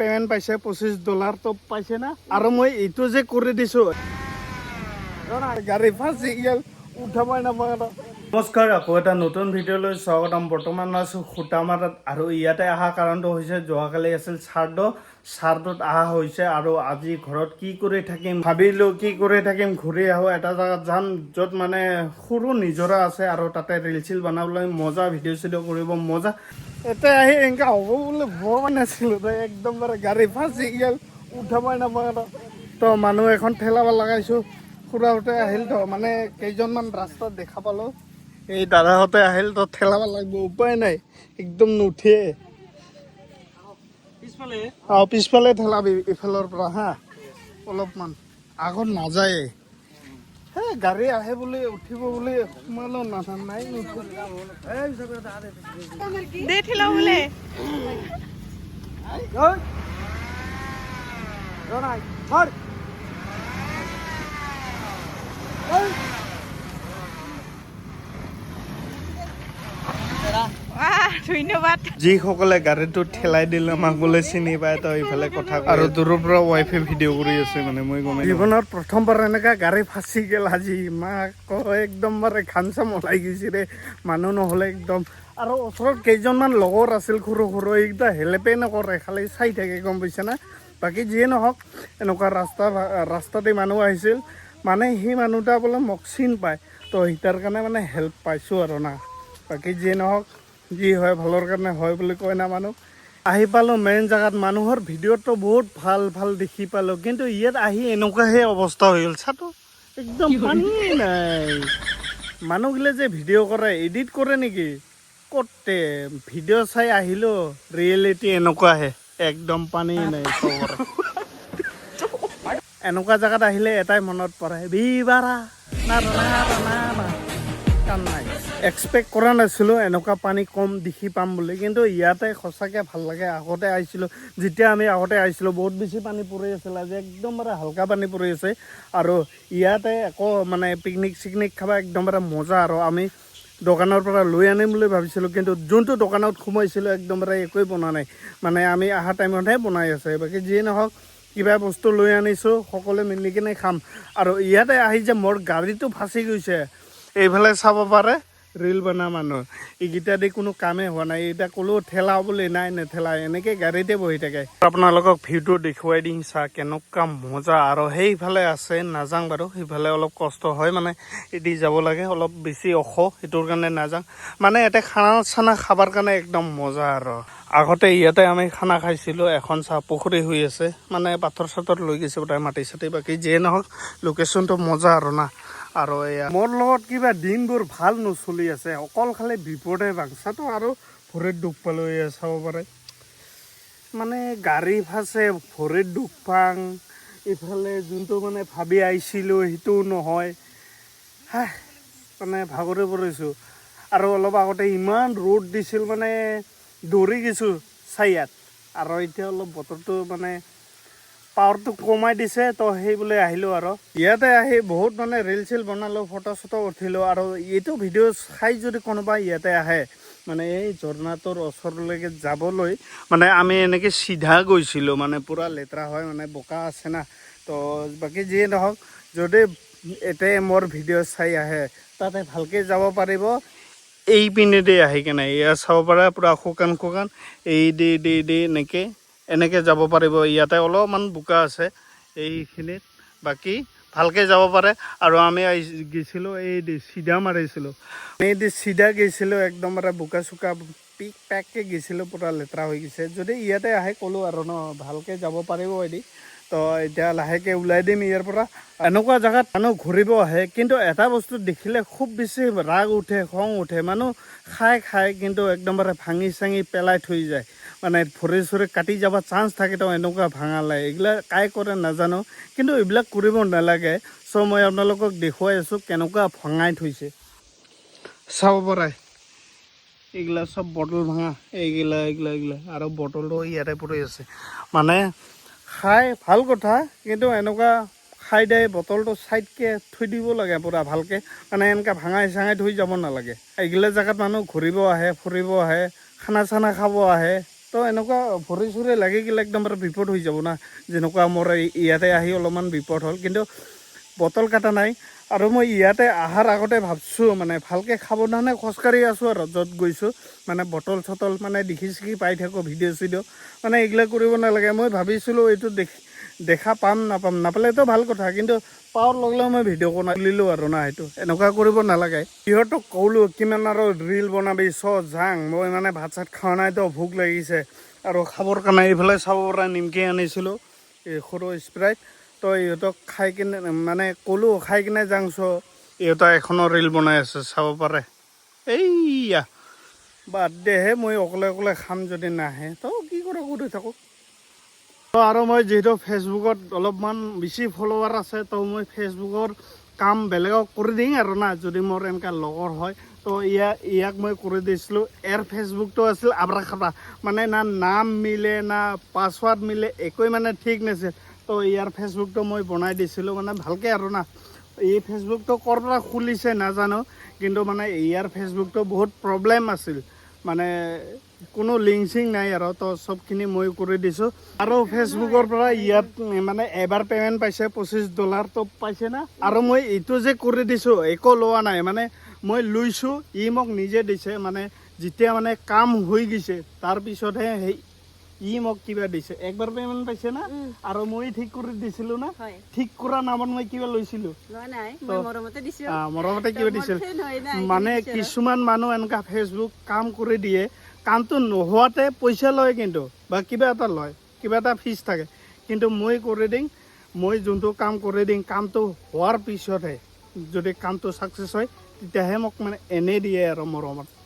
Payment পাইছে $25 তো পাইছে না আৰু মই এইটো যে কৰি দিছো গাড়ী ফাঁচি গেল উঠাবই নাপায়। নমস্কাৰ, আকৌ এটা নতুন ভিডিঅ'লৈ স্বাগতম। বৰ্তমান আছো খুটামাৰাত আৰু ইয়াতে অহা কাৰণটো হৈছে যোৱাকালি আছিল শ্ৰাদ্ধত অহা হৈছে আৰু আজি ঘৰত কি কৰি থাকিম ভাবিলো, কি কৰি থাকিম ঘূৰি আহো এটা জেগাত যাম য'ত মানে সৰু নিজৰা আছে আৰু তাতে ৰিল চিল বনাবলৈ মজা, ভিডিঅ' চিডিঅ' কৰিব মজা। এতিয়া আহি এনেকা হ'ব বুলি ভবা নাছিলো, একদম মানে গাড়ী ফাঁচি গেল উঠাবই নাপায়। তো মানুহ এখন ঠেলাব লগাইছো, খুৰাহঁতে আহিল তো মানে কেইজনমান ৰাস্তাত দেখা পালো, এই দাদাহঁতে আহিল তো ঠেলাব লাগিব, উপায় নাই, একদম নুঠে। পিছফালে ঠেলাবি ইফালৰ পৰা হা, অলপমান আগত নাযায়। হে গাড়ী আহে বুলি উঠিব বুলি সোমালো, নাই নুঠে। ধন্যবাদ। যিসকলে গাড়ীটো ঠেলাই দিলে আমাক বোলে চিনি পায়, তো এইফালে কথা আৰু দূৰৰ পৰা ৱাইফে ভিডিঅ' কৰি আছে, মানে মই গমে জীৱনত প্ৰথমবাৰ এনেকা গাড়ী ফাঁচি গেল আজি। মাক একদম মানে ঘাম চাম ওলাই গৈছে ৰে, মানুহ নহ'লে একদম। আৰু ওচৰত কেইজনমান লগৰ আছিল সৰু সৰু, এইকেইটা হেল্পে নকৰে, খালি চাই থাকে, গম পাইছে না। বাকী যিয়ে নহওক, এনেকুৱা ৰাস্তাতে মানুহ আহিছিল, মানে সেই মানুহটা বোলে মোক চিন পায়, তো তাৰ কাৰণে মানে হেল্প পাইছোঁ আৰু না। বাকী যিয়ে নহওক, যি হয় ভালৰ কাৰণে হয় বুলি কয় না মানুহ। আহি পালোঁ মেইন জেগাত, মানুহৰ ভিডিঅ'টো বহুত ভাল ভাল দেখি পালোঁ, কিন্তু ইয়াত আহি এনেকুৱাহে অৱস্থা হৈ গ'ল। চাতো একদম পানী নাই। মানুহগিলা যে ভিডিঅ' কৰে, এডিট কৰে নেকি ক'তে, ভিডিঅ' চাই আহিলোঁ, ৰিয়েলিটি এনেকুৱাহে, একদম পানী নাই চবৰে। এনেকুৱা জেগাত আহিলে এটাই মনত পৰে, বিবাৰা না কাম নাই। এক্সপেক্ট কৰা নাছিলোঁ এনেকুৱা পানী কম দেখি পাম বুলি, কিন্তু ইয়াতে সঁচাকৈ ভাল লাগে। আগতে আহিছিলোঁ, যেতিয়া আমি আগতে আহিছিলোঁ বহুত বেছি পানী পৰি আছিল, আজি একদম মানে হালকা পানী পৰি আছে। আৰু ইয়াতে আকৌ মানে পিকনিক চিকনিক খাব একদম মজা। আৰু আমি দোকানৰ পৰা লৈ আনিম বুলি ভাবিছিলোঁ, কিন্তু যোনটো দোকানত সোমাইছিলোঁ একদমৰে একোৱেই বনোৱা নাই, মানে আমি অহা টাইমতহে বনাই আছে। বাকী যিয়ে নহওক, কিবা বস্তু লৈ আনিছোঁ, সকলোৱে মিলি কিনে খাম। আৰু ইয়াতে আহি যে মোৰ গাড়ীটো ফাঁচি গৈছে, এইফালে চাব পাৰে ৰিল বনা মানুহ, এইকেইটা দি কোনো কামেই হোৱা নাই। এতিয়া ক'লো ঠেলাও বুলি, নাই নেঠেলাই, এনেকৈ গাড়ীতে বহি থাকে। আপোনালোকক ভিউটো দেখুৱাই দিম, চা কেনেকুৱা মজা। আৰু সেইফালে আছে নাযাওঁ বাৰু, সেইফালে অলপ কষ্ট হয়, মানে এদি যাব লাগে, অলপ বেছি ওখ, সেইটোৰ কাৰণে নাযাওঁ। মানে ইয়াতে খানা চানা খাবৰ কাৰণে একদম মজা। আৰু আগতে ইয়াতে আমি খানা খাইছিলোঁ, এখন চাহ পুখুৰী হৈ আছে, মানে পাথৰ চাথৰ লৈ গৈছে তাই মাটি চাটি। বাকী যিয়ে নহওক লোকেশ্যনটো মজা আৰু না। আৰু এয়া মোৰ লগত কিবা দিনবোৰ ভাল নচলি আছে, অকল খালি বিপদে বাংচাটো আৰু ভৰিত দুখ পালোঁ। এয়া চাব পাৰে, মানে গাড়ী ফাঁচে, ভৰিত দুখ পাং, ইফালে যোনটো মানে ভাবি আহিছিলোঁ সেইটো নহয়। মানে ভাগৰি পৰিছোঁ। আৰু অলপ আগতে ইমান ৰ'দ দিছিল, মানে দৌৰি গৈছোঁ চাইয়াত। আৰু এতিয়া অলপ বতৰটো মানে পাৱাৰটো কমাই দিছে, তো সেই বুলি আহিলোঁ। আৰু ইয়াতে আহি বহুত মানে ৰিল চিল বনালোঁ, ফটো চটো উঠিলোঁ। আৰু এইটো ভিডিঅ' চাই যদি কোনোবা ইয়াতে আহে, মানে এই ঝৰ্ণাটোৰ ওচৰলৈকে যাবলৈ, মানে আমি এনেকৈ চিধা গৈছিলোঁ, মানে পূৰা লেতেৰা হয়, মানে বোকা আছে না। তো বাকী যিয়ে নহওক, যদি এতিয়া মোৰ ভিডিঅ' চাই আহে, তাতে ভালকৈ যাব পাৰিব। এই পিনেদি আহি কেনে এয়া চাব পাৰে, পূৰা শুকান শুকান, এই দি এনেকৈ যাব পাৰিব। ইয়াতে অলপমান বোকা আছে এইখিনিত, বাকী ভালকৈ যাব পাৰে। আৰু আমি গৈছিলোঁ এই চিধা মাৰিছিলোঁ, এই চিধা গৈছিলোঁ, একদম বোকা চোকা পিক পেককৈ গৈছিলোঁ, পূৰা লেতেৰা হৈ গৈছে। যদি ইয়াতে আহে ক'লোঁ আৰু ন, ভালকৈ যাব পাৰিব এদি। তো এতিয়া লাহেকৈ ওলাই দিম ইয়াৰ পৰা। এনেকুৱা জেগাত মানুহ ঘূৰিব আহে, কিন্তু এটা বস্তু দেখিলে খুব বেছি ৰাগ উঠে, খং উঠে। মানুহ খাই কিন্তু একদমবাৰে ভাঙি চাঙি পেলাই থৈ যায়, মানে ভৰি চৰি কাটি যাব চান্স থাকে, তো এনেকুৱা ভাঙা লাগে। এইবিলাক কাই কৰে নাজানো, কিন্তু এইবিলাক কৰিব নালাগে। চ' মই আপোনালোকক দেখুৱাই আছোঁ কেনেকুৱা ভঙাই থৈছে, চাব পাৰে। এইগিলা চব বটল ভাঙা, এইগিলা আৰু বটলটো ইয়াতে পৰি আছে। মানে খাই ভাল কথা, কিন্তু এনেকুৱা খাই দিয়ে বটলটো চাইডকৈ থৈ দিব লাগে পূৰা ভালকৈ, মানে এনেকৈ ভাঙাই চাঙাই থৈ যাব নালাগে। এইগিলা জেগাত মানুহ ঘূৰিব আহে, ফুৰিব আহে, খানা চানা খাব আহে, তো এনেকুৱা ভৰি চৰি লাগি গ'লে একদম বিপদ হৈ যাব না যেনেকুৱা মোৰ ইয়াতে আহি অলপমান বিপদ হ'ল কিন্তু বটল কাটা নাই আৰু মই ইয়াতে অহাৰ আগতে ভাবছোঁ মানে ভালকৈ সাৱধানে খোজকাঢ়ি আছোঁ আৰু য'ত গৈছোঁ মানে বটল চটল মানে দেখি চিখি পাই থাকোঁ ভিডিঅ' চিডিঅ' মানে এইগিলা কৰিব নালাগে মই ভাবিছিলোঁ এইটো দেখা নাপালেতো ভাল কথা কিন্তু পাৱাৰ লগে লগে মই ভিডিঅ' বনালিলোঁ আৰু না সেইটো এনেকুৱা কৰিব নালাগে সিহঁতক ক'লোঁ কিমান আৰু ৰিল বনাবি যাং মই মানে ভাত চাত খোৱা নাইতো ভোক লাগিছে আৰু খাবৰ কাৰণে এইফালে চাব পৰা নিমকি আনিছিলোঁ এই সৰু স্প্ৰাইট তো ইহঁতক খাই কিনে মানে ক'লোঁ খাই কিনে যাং ইহঁতে এখনো ৰিল বনাই আছে চাব পাৰে এইয়া বাদ দেহে মই অকলে অকলে খাম যদি নাহে তো কি কৰি থাকোঁ তো আৰু মই যিহেতু ফেচবুকত অলপমান বেছি ফলোৱাৰ আছে তো মই ফেচবুকৰ কাম বেলেগক কৰি দিম আৰু না যদি মোৰ এনেকুৱা লগৰ হয় তো ইয়াক মই কৰি দিছিলোঁ ইয়াৰ ফেচবুকটো আছিল আবৰা খাটা মানে না নাম মিলে না পাছৱাৰ্ড মিলে একোৱে মানে ঠিক নাছিল তো ইয়াৰ ফেচবুকটো মই বনাই দিছিলোঁ মানে ভালকৈ আৰু না এই ফেচবুকটো ক'ৰ পৰা খুলিছে নাজানো কিন্তু মানে ইয়াৰ ফেচবুকটো বহুত প্ৰব্লেম আছিল মানে কোনো লিংক চিং নাই আৰু তো চবখিনি মই কৰি দিছোঁ আৰু ফেচবুকৰ পৰা ইয়াত মানে এবাৰ পে'মেণ্ট পাইছে $25 তো পাইছে না আৰু মই এইটো যে কৰি দিছোঁ একো লোৱা নাই মানে মই লৈছোঁ মোক নিজে দিছে মানে যেতিয়া মানে কাম হৈ গৈছে তাৰপিছতহে সেই মোক কিবা দিছে একবাৰ পে'মেণ্ট পাইছে না আৰু মই ঠিক কৰি দিছিলোঁ না ঠিক কৰা নামত মই কিবা লৈছিলোঁ মৰমতে কিবা দিছিল মানে কিছুমান মানুহ এনেকুৱা ফেচবুক কাম কৰি দিয়ে কামটো নোহোৱাতে পইচা লয় কিন্তু বা কিবা এটা লয় কিবা এটা ফিজ থাকে কিন্তু মই কৰি দিম মই যোনটো কাম কৰি দিম কামটো হোৱাৰ পিছতহে যদি কামটো ছাকচেছ হয় তেতিয়াহে মোক মানে এনেই দিয়ে আৰু মৰমত